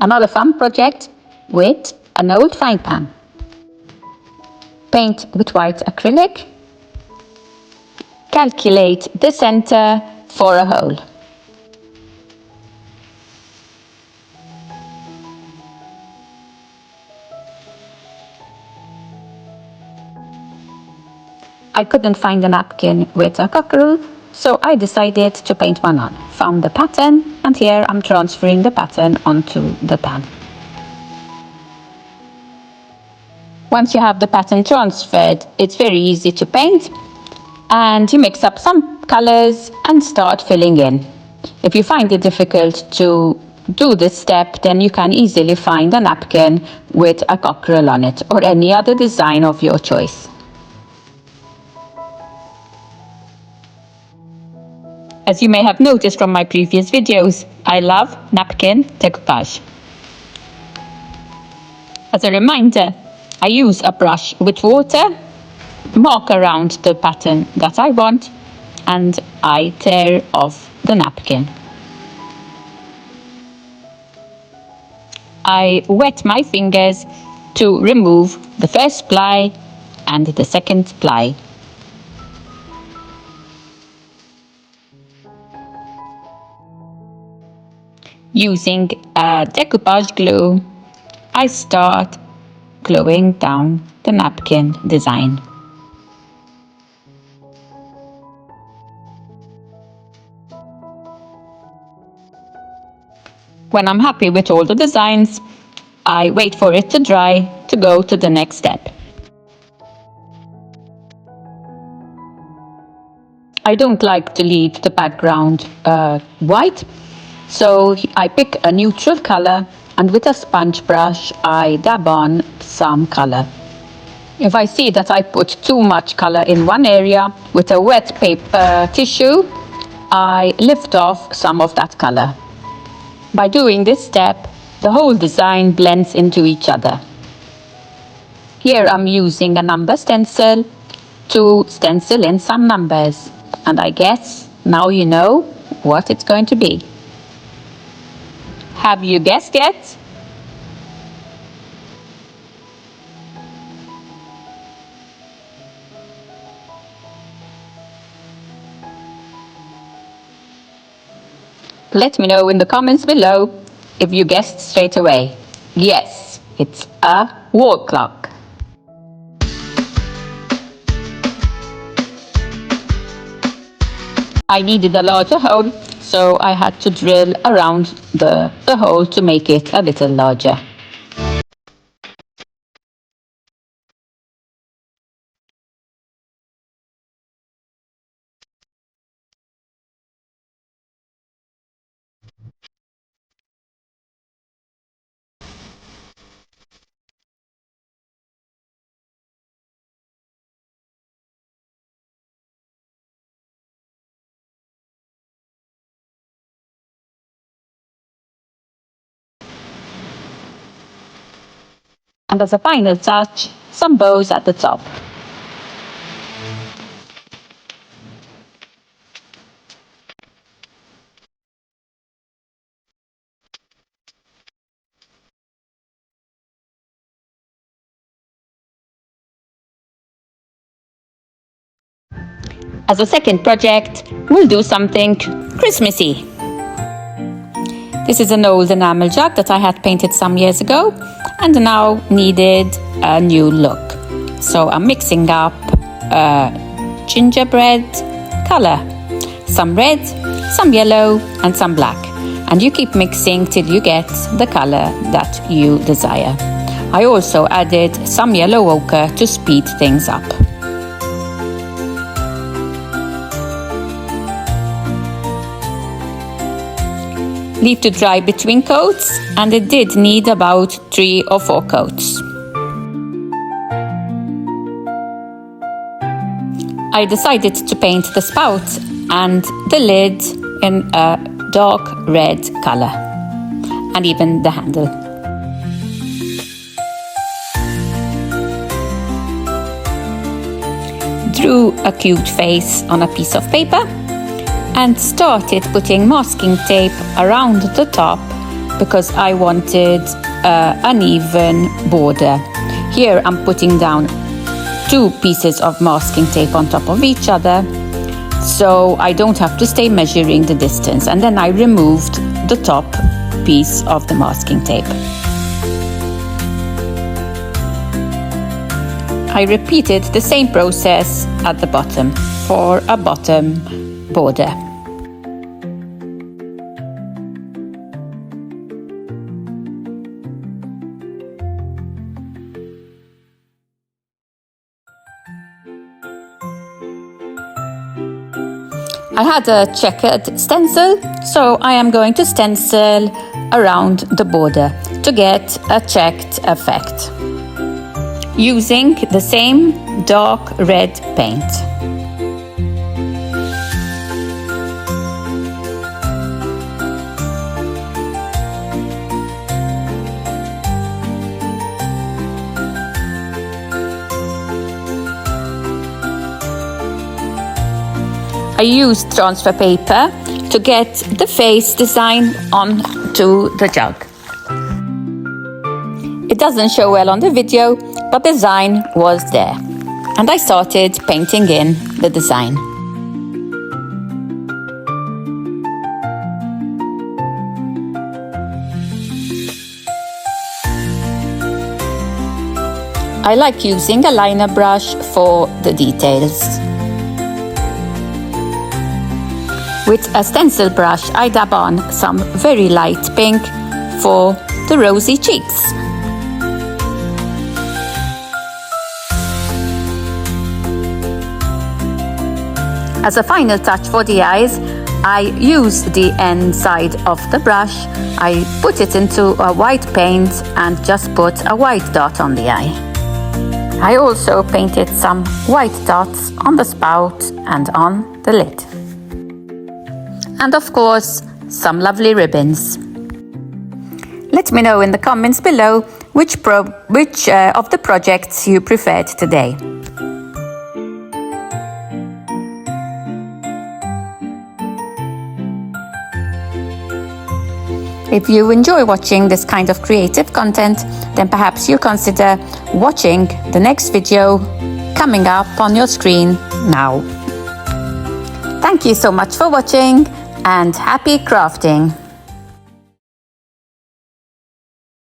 Another fun project with an old frying pan. Paint with white acrylic. Calculate the center for a hole. I couldn't find a napkin with a cockerel, so I decided to paint one on. Found the pattern, and here I'm transferring the pattern onto the pan. Once you have the pattern transferred, it's very easy to paint, and you mix up some colors and start filling in. If you find it difficult to do this step, then you can easily find a napkin with a cockerel on it or any other design of your choice. As you may have noticed from my previous videos, I love napkin decoupage. As a reminder, I use a brush with water, mark around the pattern that I want, and I tear off the napkin. I wet my fingers to remove the first ply and the second ply. Using a decoupage glue, I start gluing down the napkin design. When I'm happy with all the designs, I wait for it to dry to go to the next step. I don't like to leave the background white, so I pick a neutral color, and with a sponge brush I dab on some color. If I see that I put too much color in one area, with a wet paper tissue, I lift off some of that color. By doing this step, the whole design blends into each other. Here I'm using a number stencil to stencil in some numbers, and I guess now you know what it's going to be. Have you guessed yet? Let me know in the comments below if you guessed straight away. Yes, it's a wall clock. I needed a larger hole, so I had to drill around the hole to make it a little larger. And as a final touch, some bows at the top. As a second project, we'll do something Christmassy. This is an old enamel jug that I had painted some years ago and now needed a new look. So I'm mixing up gingerbread color, some red, some yellow and some black. And you keep mixing till you get the color that you desire. I also added some yellow ochre to speed things up. Leave to dry between coats, and it did need about 3 or 4 coats. I decided to paint the spout and the lid in a dark red color, and even the handle. Drew a cute face on a piece of paper and started putting masking tape around the top because I wanted an even border. Here I'm putting down 2 pieces of masking tape on top of each other, so I don't have to stay measuring the distance. And then I removed the top piece of the masking tape. I repeated the same process at the bottom for a bottom border. I had a checkered stencil, so I am going to stencil around the border to get a checked effect, using the same dark red paint. I used transfer paper to get the face design onto the jug. It doesn't show well on the video, but the design was there. And I started painting in the design. I like using a liner brush for the details. With a stencil brush, I dab on some very light pink for the rosy cheeks. As a final touch for the eyes, I use the end side of the brush. I put it into a white paint and just put a white dot on the eye. I also painted some white dots on the spout and on the lid. And of course, some lovely ribbons. Let me know in the comments below which of the projects you preferred today. If you enjoy watching this kind of creative content, then perhaps you consider watching the next video coming up on your screen now. Thank you so much for watching, and happy crafting!